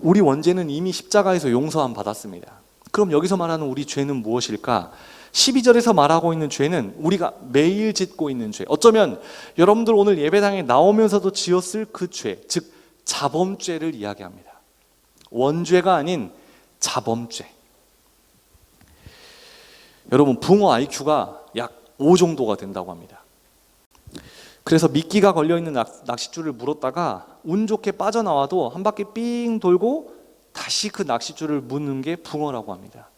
우리 원죄는 이미 십자가에서 용서함 받았습니다. 그럼 여기서 말하는 우리 죄는 무엇일까? 12절에서 말하고 있는 죄는 우리가 매일 짓고 있는 죄, 어쩌면 여러분들 오늘 예배당에 나오면서도 지었을 그 죄, 즉 자범죄를 이야기합니다. 원죄가 아닌 자범죄. 여러분 붕어 IQ가 약 5 정도가 된다고 합니다. 그래서 미끼가 걸려있는 낚싯줄을 물었다가 운 좋게 빠져나와도 한 바퀴 삥 돌고 다시 그 낚싯줄을 무는 게 붕어라고 합니다.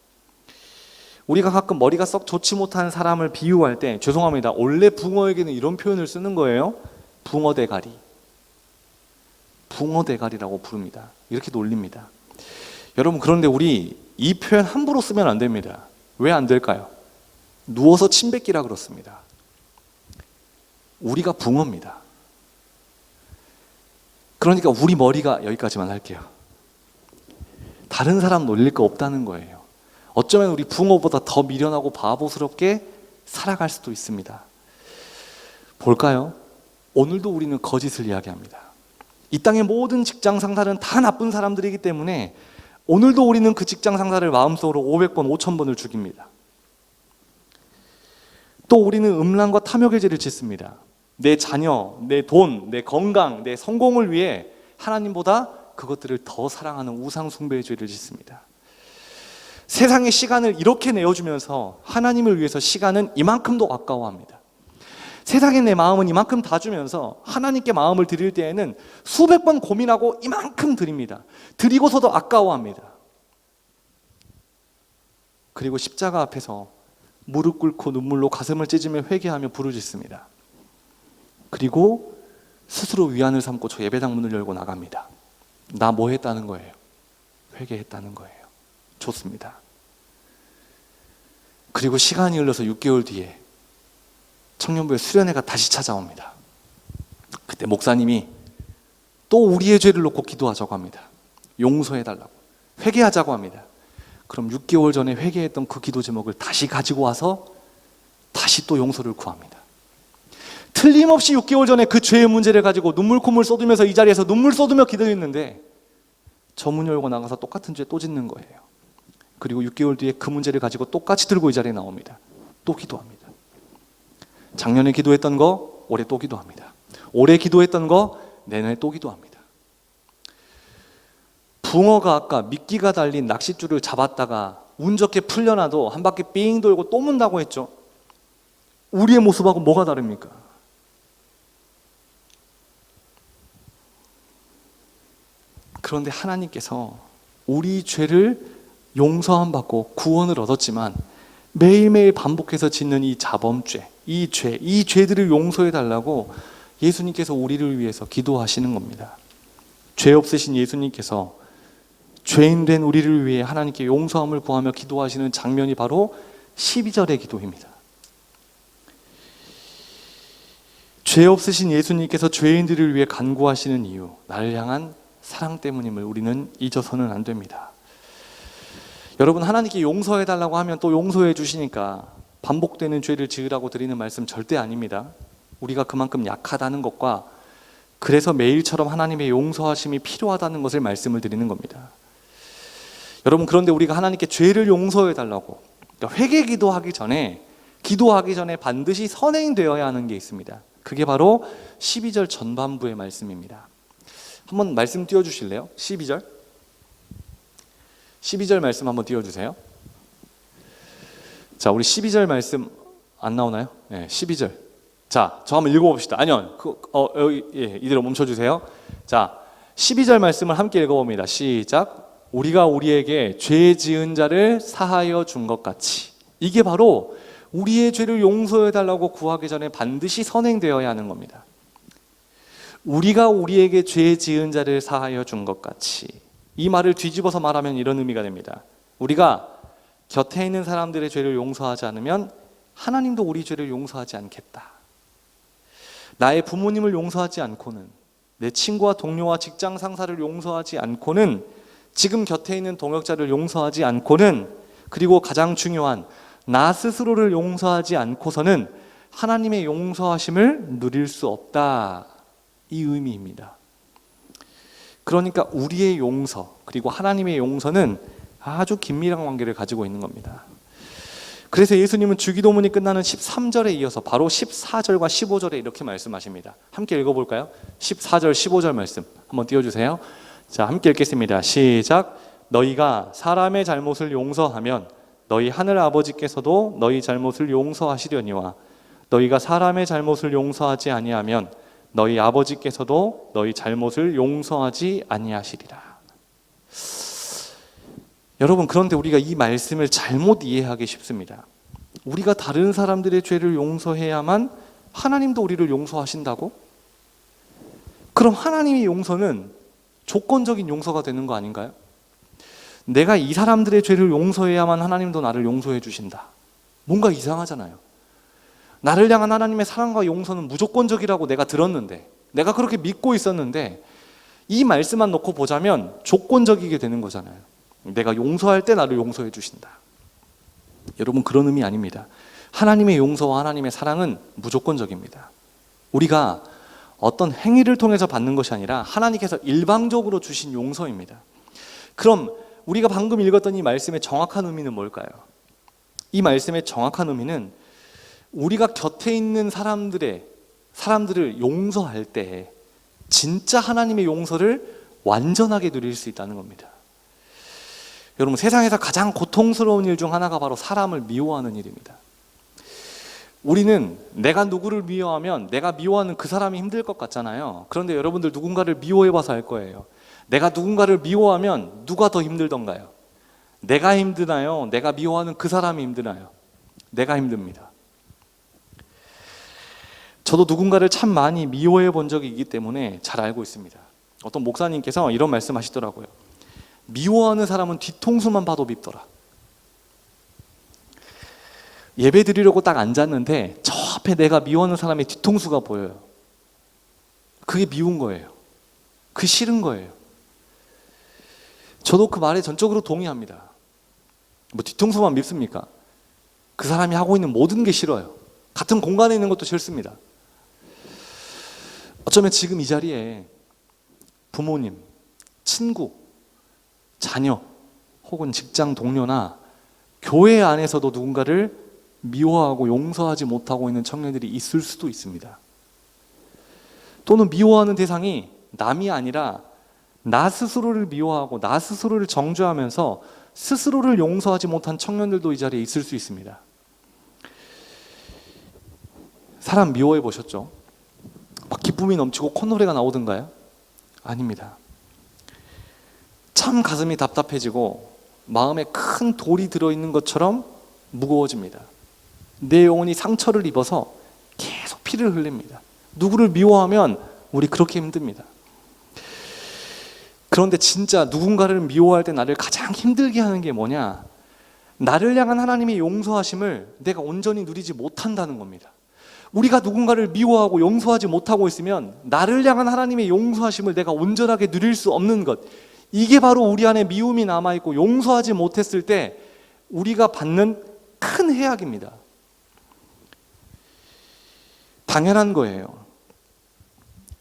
우리가 가끔 머리가 썩 좋지 못한 사람을 비유할 때, 죄송합니다, 원래 붕어에게는 이런 표현을 쓰는 거예요. 붕어 대가리. 붕어 대가리라고 부릅니다. 이렇게 놀립니다. 여러분 그런데 우리 이 표현 함부로 쓰면 안 됩니다. 왜 안 될까요? 누워서 침 뱉기라 그렇습니다. 우리가 붕어입니다. 그러니까 우리 머리가, 여기까지만 할게요. 다른 사람 놀릴 거 없다는 거예요. 어쩌면 우리 붕어보다 더 미련하고 바보스럽게 살아갈 수도 있습니다. 볼까요? 오늘도 우리는 거짓을 이야기합니다. 이 땅의 모든 직장 상사는 다 나쁜 사람들이기 때문에 오늘도 우리는 그 직장 상사를 마음속으로 500번, 5000번을 죽입니다. 또 우리는 음란과 탐욕의 죄를 짓습니다. 내 자녀, 내 돈, 내 건강, 내 성공을 위해 하나님보다 그것들을 더 사랑하는 우상 숭배의 죄를 짓습니다. 세상의 시간을 이렇게 내어주면서 하나님을 위해서 시간은 이만큼도 아까워합니다. 세상에 내 마음은 이만큼 다 주면서 하나님께 마음을 드릴 때에는 수백 번 고민하고 이만큼 드립니다. 드리고서도 아까워합니다. 그리고 십자가 앞에서 무릎 꿇고 눈물로 가슴을 찢으며 회개하며 부르짖습니다. 그리고 스스로 위안을 삼고 저 예배당 문을 열고 나갑니다. 나 뭐 했다는 거예요? 회개했다는 거예요. 좋습니다. 그리고 시간이 흘러서 6개월 뒤에 청년부의 수련회가 다시 찾아옵니다. 그때 목사님이 또 우리의 죄를 놓고 기도하자고 합니다. 용서해달라고, 회개하자고 합니다. 그럼 6개월 전에 회개했던 그 기도 제목을 다시 가지고 와서 다시 또 용서를 구합니다. 틀림없이 6개월 전에 그 죄의 문제를 가지고 눈물 콧물 쏟으면서 이 자리에서 눈물 쏟으며 기도했는데 저 문 열고 나가서 똑같은 죄 또 짓는 거예요. 그리고 6개월 뒤에 그 문제를 가지고 똑같이 들고 이 자리에 나옵니다. 또 기도합니다. 작년에 기도했던 거 올해 또 기도합니다. 올해 기도했던 거 내년에 또 기도합니다. 붕어가 아까 미끼가 달린 낚싯줄을 잡았다가 운 좋게 풀려나도 한 바퀴 삥 돌고 또 문다고 했죠. 우리의 모습하고 뭐가 다릅니까? 그런데 하나님께서 우리 죄를 용서함 받고 구원을 얻었지만 매일매일 반복해서 짓는 이 자범죄, 이 죄들을 용서해 달라고 예수님께서 우리를 위해서 기도하시는 겁니다. 죄 없으신 예수님께서 죄인 된 우리를 위해 하나님께 용서함을 구하며 기도하시는 장면이 바로 12절의 기도입니다. 죄 없으신 예수님께서 죄인들을 위해 간구하시는 이유, 나를 향한 사랑 때문임을 우리는 잊어서는 안 됩니다. 여러분, 하나님께 용서해달라고 하면 또 용서해 주시니까 반복되는 죄를 지으라고 드리는 말씀 절대 아닙니다. 우리가 그만큼 약하다는 것과 그래서 매일처럼 하나님의 용서하심이 필요하다는 것을 말씀을 드리는 겁니다. 여러분, 그런데 우리가 하나님께 죄를 용서해달라고, 그러니까 회개 기도하기 전에 반드시 선행되어야 하는 게 있습니다. 그게 바로 12절 전반부의 말씀입니다. 한번 말씀 띄워주실래요? 12절 말씀 한번 띄워주세요. 자, 우리 12절 말씀 안 나오나요? 네, 12절. 자, 저 한번 읽어봅시다. 아니요, 여기, 이대로 멈춰주세요. 자, 12절 말씀을 함께 읽어봅니다. 시작. 우리가 우리에게 죄 지은 자를 사하여 준 것 같이. 이게 바로 우리의 죄를 용서해달라고 구하기 전에 반드시 선행되어야 하는 겁니다. 우리가 우리에게 죄 지은 자를 사하여 준 것 같이. 이 말을 뒤집어서 말하면 이런 의미가 됩니다. 우리가 곁에 있는 사람들의 죄를 용서하지 않으면 하나님도 우리 죄를 용서하지 않겠다. 나의 부모님을 용서하지 않고는, 내 친구와 동료와 직장 상사를 용서하지 않고는, 지금 곁에 있는 동역자를 용서하지 않고는, 그리고 가장 중요한 나 스스로를 용서하지 않고서는 하나님의 용서하심을 누릴 수 없다. 이 의미입니다. 그러니까 우리의 용서 그리고 하나님의 용서는 아주 긴밀한 관계를 가지고 있는 겁니다. 그래서 예수님은 주기도문이 끝나는 13절에 이어서 바로 14절과 15절에 이렇게 말씀하십니다. 함께 읽어볼까요? 14절 15절 말씀 한번 띄워주세요. 자, 함께 읽겠습니다. 시작. 너희가 사람의 잘못을 용서하면 너희 하늘 아버지께서도 너희 잘못을 용서하시려니와 너희가 사람의 잘못을 용서하지 아니하면 너희 아버지께서도 너희 잘못을 용서하지 아니하시리라. 여러분, 그런데 우리가 이 말씀을 잘못 이해하기 쉽습니다. 우리가 다른 사람들의 죄를 용서해야만 하나님도 우리를 용서하신다고? 그럼 하나님의 용서는 조건적인 용서가 되는 거 아닌가요? 내가 이 사람들의 죄를 용서해야만 하나님도 나를 용서해 주신다. 뭔가 이상하잖아요. 나를 향한 하나님의 사랑과 용서는 무조건적이라고 내가 들었는데, 내가 그렇게 믿고 있었는데, 이 말씀만 놓고 보자면 조건적이게 되는 거잖아요. 내가 용서할 때 나를 용서해 주신다. 여러분, 그런 의미 아닙니다. 하나님의 용서와 하나님의 사랑은 무조건적입니다. 우리가 어떤 행위를 통해서 받는 것이 아니라 하나님께서 일방적으로 주신 용서입니다. 그럼 우리가 방금 읽었던 이 말씀의 정확한 의미는 뭘까요? 이 말씀의 정확한 의미는 우리가 곁에 있는 사람들을 용서할 때 진짜 하나님의 용서를 완전하게 누릴 수 있다는 겁니다. 여러분, 세상에서 가장 고통스러운 일 중 하나가 바로 사람을 미워하는 일입니다. 우리는 내가 누구를 미워하면 내가 미워하는 그 사람이 힘들 것 같잖아요. 그런데 여러분들 누군가를 미워해봐서 알 거예요. 내가 누군가를 미워하면 누가 더 힘들던가요? 내가 힘드나요? 내가 미워하는 그 사람이 힘드나요? 내가 힘듭니다. 저도 누군가를 참 많이 미워해 본 적이 있기 때문에 잘 알고 있습니다. 어떤 목사님께서 이런 말씀 하시더라고요. 미워하는 사람은 뒤통수만 봐도 밉더라. 예배 드리려고 딱 앉았는데 저 앞에 내가 미워하는 사람의 뒤통수가 보여요. 그게 미운 거예요. 그게 싫은 거예요. 저도 그 말에 전적으로 동의합니다. 뭐 뒤통수만 밉습니까? 그 사람이 하고 있는 모든 게 싫어요. 같은 공간에 있는 것도 싫습니다. 어쩌면 지금 이 자리에 부모님, 친구, 자녀 혹은 직장 동료나 교회 안에서도 누군가를 미워하고 용서하지 못하고 있는 청년들이 있을 수도 있습니다. 또는 미워하는 대상이 남이 아니라 나 스스로를 미워하고 나 스스로를 정죄하면서 스스로를 용서하지 못한 청년들도 이 자리에 있을 수 있습니다. 사람 미워해 보셨죠? 막 기쁨이 넘치고 콧노래가 나오던가요? 아닙니다. 참 가슴이 답답해지고 마음에 큰 돌이 들어있는 것처럼 무거워집니다. 내 영혼이 상처를 입어서 계속 피를 흘립니다. 누구를 미워하면 우리 그렇게 힘듭니다. 그런데 진짜 누군가를 미워할 때 나를 가장 힘들게 하는 게 뭐냐? 나를 향한 하나님의 용서하심을 내가 온전히 누리지 못한다는 겁니다. 우리가 누군가를 미워하고 용서하지 못하고 있으면 나를 향한 하나님의 용서하심을 내가 온전하게 누릴 수 없는 것, 이게 바로 우리 안에 미움이 남아있고 용서하지 못했을 때 우리가 받는 큰 해악입니다. 당연한 거예요.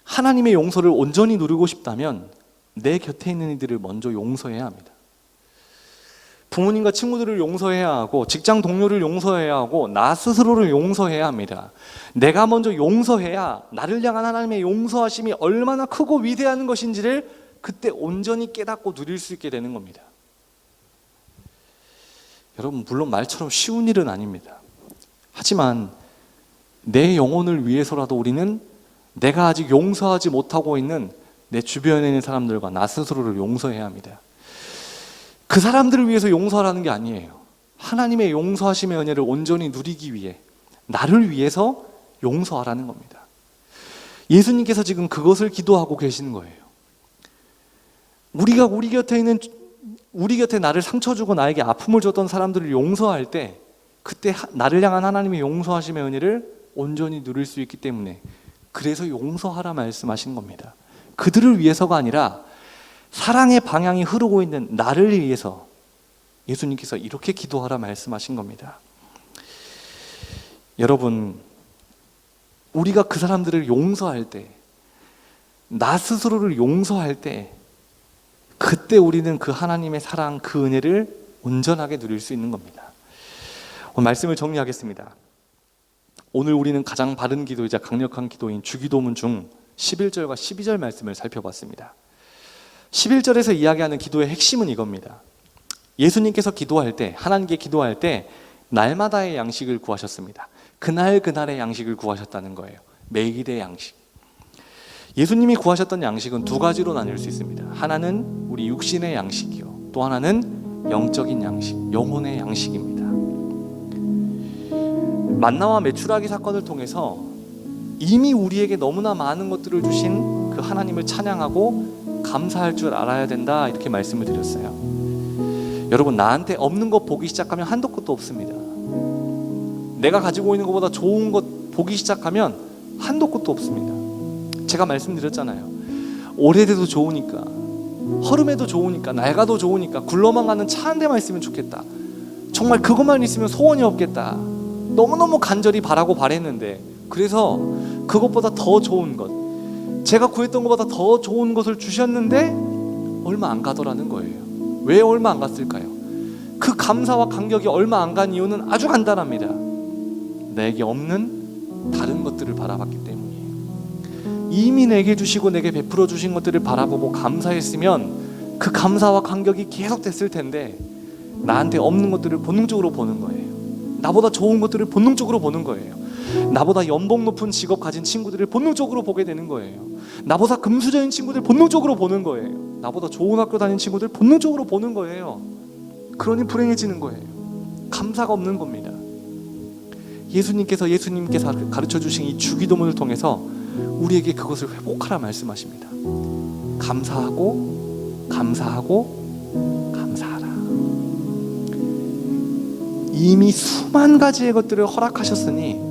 하나님의 용서를 온전히 누리고 싶다면 내 곁에 있는 이들을 먼저 용서해야 합니다. 부모님과 친구들을 용서해야 하고 직장 동료를 용서해야 하고 나 스스로를 용서해야 합니다. 내가 먼저 용서해야 나를 향한 하나님의 용서하심이 얼마나 크고 위대한 것인지를 그때 온전히 깨닫고 누릴 수 있게 되는 겁니다. 여러분, 물론 말처럼 쉬운 일은 아닙니다. 하지만 내 영혼을 위해서라도 우리는 내가 아직 용서하지 못하고 있는 내 주변에 있는 사람들과 나 스스로를 용서해야 합니다. 그 사람들을 위해서 용서하라는 게 아니에요. 하나님의 용서하심의 은혜를 온전히 누리기 위해 나를 위해서 용서하라는 겁니다. 예수님께서 지금 그것을 기도하고 계시는 거예요. 우리가 우리 곁에 있는 우리 곁에 나를 상처 주고 나에게 아픔을 줬던 사람들을 용서할 때 그때 나를 향한 하나님의 용서하심의 은혜를 온전히 누릴 수 있기 때문에 그래서 용서하라 말씀하신 겁니다. 그들을 위해서가 아니라 사랑의 방향이 흐르고 있는 나를 위해서 예수님께서 이렇게 기도하라 말씀하신 겁니다. 여러분, 우리가 그 사람들을 용서할 때, 나 스스로를 용서할 때 그때 우리는 그 하나님의 사랑, 그 은혜를 온전하게 누릴 수 있는 겁니다. 오늘 말씀을 정리하겠습니다. 오늘 우리는 가장 바른 기도이자 강력한 기도인 주기도문 중 11절과 12절 말씀을 살펴봤습니다. 11절에서 이야기하는 기도의 핵심은 이겁니다. 예수님께서 기도할 때, 하나님께 기도할 때 날마다의 양식을 구하셨습니다. 그날의 양식을 구하셨다는 거예요. 매일의 양식. 예수님이 구하셨던 양식은 두 가지로 나뉠 수 있습니다. 하나는 우리 육신의 양식이요, 또 하나는 영적인 양식, 영혼의 양식입니다. 만나와 메추라기 사건을 통해서 이미 우리에게 너무나 많은 것들을 주신 그 하나님을 찬양하고 감사할 줄 알아야 된다, 이렇게 말씀을 드렸어요. 여러분, 나한테 없는 것 보기 시작하면 한도 끝도 없습니다. 내가 가지고 있는 것보다 좋은 것 보기 시작하면 한도 끝도 없습니다. 제가 말씀드렸잖아요. 오래돼도 좋으니까, 허름해도 좋으니까, 낡아도 좋으니까 굴러만 가는 차 한 대만 있으면 좋겠다. 정말 그것만 있으면 소원이 없겠다. 너무너무 간절히 바라고 바랬는데, 그래서 그것보다 더 좋은 것, 제가 구했던 것보다 더 좋은 것을 주셨는데 얼마 안 가더라는 거예요. 왜 얼마 안 갔을까요? 그 감사와 감격이 얼마 안 간 이유는 아주 간단합니다. 내게 없는 다른 것들을 바라봤기 때문이에요. 이미 내게 주시고 내게 베풀어 주신 것들을 바라보고 감사했으면 그 감사와 감격이 계속 됐을 텐데, 나한테 없는 것들을 본능적으로 보는 거예요. 나보다 좋은 것들을 본능적으로 보는 거예요. 나보다 연봉 높은 직업 가진 친구들을 본능적으로 보게 되는 거예요. 나보다 금수저인 친구들 본능적으로 보는 거예요. 나보다 좋은 학교 다닌 친구들 본능적으로 보는 거예요. 그러니 불행해지는 거예요. 감사가 없는 겁니다. 예수님께서 가르쳐 주신 이 주기도문을 통해서 우리에게 그것을 회복하라 말씀하십니다. 감사하고 감사하고 감사하라. 이미 수만 가지의 것들을 허락하셨으니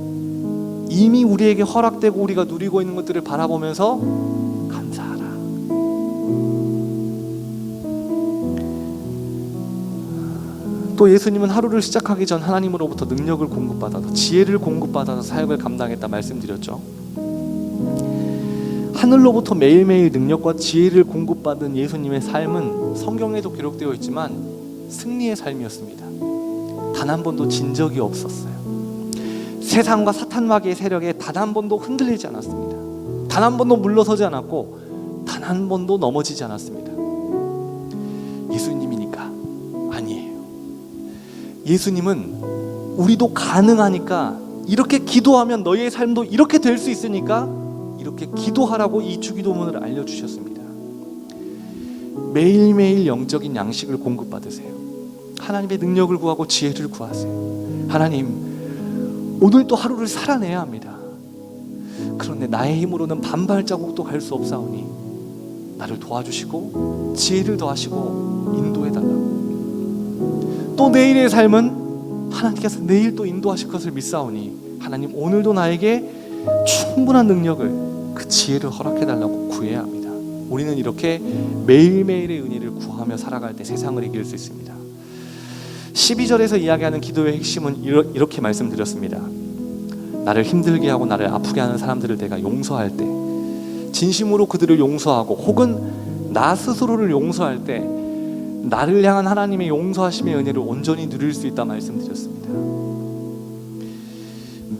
이미 우리에게 허락되고 우리가 누리고 있는 것들을 바라보면서 감사하라. 또 예수님은 하루를 시작하기 전 하나님으로부터 능력을 공급받아서, 지혜를 공급받아서 사역을 감당했다 말씀드렸죠. 하늘로부터 매일매일 능력과 지혜를 공급받은 예수님의 삶은 성경에도 기록되어 있지만 승리의 삶이었습니다. 단 한 번도 진 적이 없었어요. 세상과 사탄 마귀의 세력에 단 한 번도 흔들리지 않았습니다. 단 한 번도 물러서지 않았고 단 한 번도 넘어지지 않았습니다. 예수님이니까? 아니에요. 예수님은 우리도 가능하니까, 이렇게 기도하면 너희의 삶도 이렇게 될 수 있으니까 이렇게 기도하라고 이 주기도문을 알려주셨습니다. 매일매일 영적인 양식을 공급받으세요. 하나님의 능력을 구하고 지혜를 구하세요. 하나님, 오늘 또 하루를 살아내야 합니다. 그런데 나의 힘으로는 반발자국도 갈 수 없사오니 나를 도와주시고 지혜를 더하시고 인도해달라고. 또 내일의 삶은 하나님께서 내일 또 인도하실 것을 믿사오니 하나님, 오늘도 나에게 충분한 능력을, 그 지혜를 허락해달라고 구해야 합니다. 우리는 이렇게 매일매일의 은혜를 구하며 살아갈 때 세상을 이길 수 있습니다. 12절에서 이야기하는 기도의 핵심은 이렇게 말씀드렸습니다. 나를 힘들게 하고 나를 아프게 하는 사람들을 내가 용서할 때, 진심으로 그들을 용서하고 혹은 나 스스로를 용서할 때 나를 향한 하나님의 용서하심의 은혜를 온전히 누릴 수 있다 말씀드렸습니다.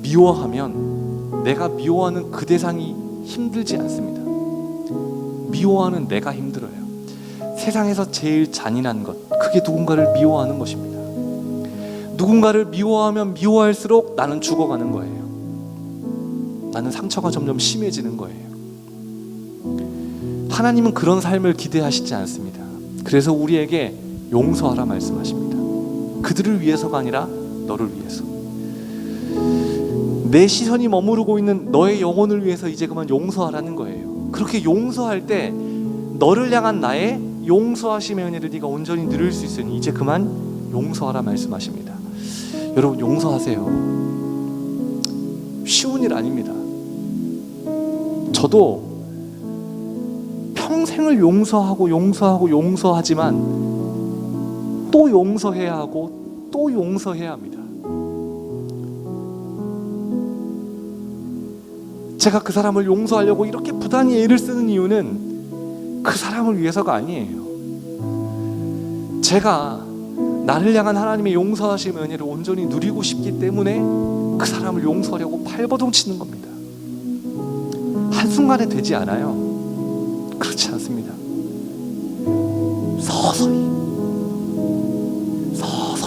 미워하면 내가 미워하는 그 대상이 힘들지 않습니다. 미워하는 내가 힘들어요. 세상에서 제일 잔인한 것, 그게 누군가를 미워하는 것입니다. 누군가를 미워하면 미워할수록 나는 죽어가는 거예요. 나는 상처가 점점 심해지는 거예요. 하나님은 그런 삶을 기대하시지 않습니다. 그래서 우리에게 용서하라 말씀하십니다. 그들을 위해서가 아니라 너를 위해서. 내 시선이 머무르고 있는 너의 영혼을 위해서 이제 그만 용서하라는 거예요. 그렇게 용서할 때 너를 향한 나의 용서하심의 은혜를 네가 온전히 누릴 수 있으니 이제 그만 용서하라 말씀하십니다. 여러분, 용서하세요. 쉬운 일 아닙니다. 저도 평생을 용서하지만 또 용서해야 하고 또 용서해야 합니다. 제가 그 사람을 용서하려고 이렇게 부단히 애를 쓰는 이유는 그 사람을 위해서가 아니에요. 제가 나를 향한 하나님의 용서하심의 은혜를 온전히 누리고 싶기 때문에 그 사람을 용서하려고 발버둥 치는 겁니다. 한순간에 되지 않아요. 그렇지 않습니다.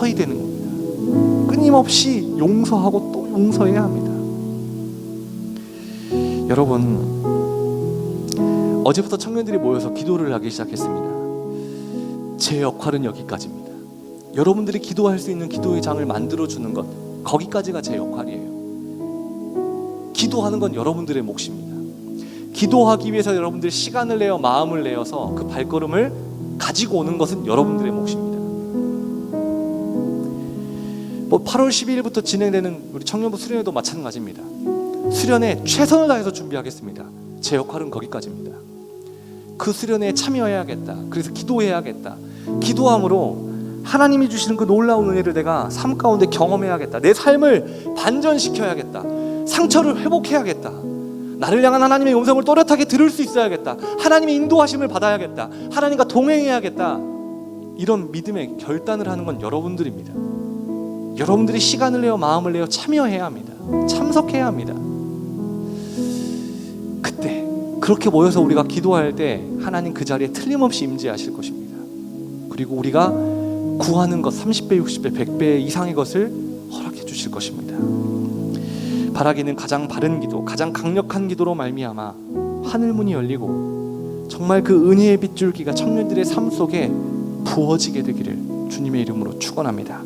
서서히 되는 겁니다. 끊임없이 용서하고 또 용서해야 합니다. 여러분, 어제부터 청년들이 모여서 기도를 하기 시작했습니다. 제 역할은 여기까지입니다. 여러분들이 기도할 수 있는 기도의 장을 만들어주는 것, 거기까지가 제 역할이에요. 기도하는 건 여러분들의 몫입니다. 기도하기 위해서 여러분들이 시간을 내어 마음을 내어서 그 발걸음을 가지고 오는 것은 여러분들의 몫입니다. 8월 12일부터 진행되는 우리 청년부 수련회도 마찬가지입니다. 수련회 최선을 다해서 준비하겠습니다. 제 역할은 거기까지입니다. 그 수련회에 참여해야겠다. 그래서 기도해야겠다. 기도함으로 하나님이 주시는 그 놀라운 은혜를 내가 삶 가운데 경험해야겠다. 내 삶을 반전시켜야겠다. 상처를 회복해야겠다. 나를 향한 하나님의 음성을 또렷하게 들을 수 있어야겠다. 하나님의 인도하심을 받아야겠다. 하나님과 동행해야겠다. 이런 믿음의 결단을 하는 건 여러분들입니다. 여러분들이 시간을 내어 마음을 내어 참여해야 합니다. 참석해야 합니다. 그때 그렇게 모여서 우리가 기도할 때 하나님 그 자리에 틀림없이 임재하실 것입니다. 그리고 우리가 구하는 것 30배, 60배, 100배 이상의 것을 허락해 주실 것입니다. 바라기는 가장 바른 기도, 가장 강력한 기도로 말미암아 하늘문이 열리고 정말 그 은혜의 빗줄기가 청년들의 삶 속에 부어지게 되기를 주님의 이름으로 축원합니다.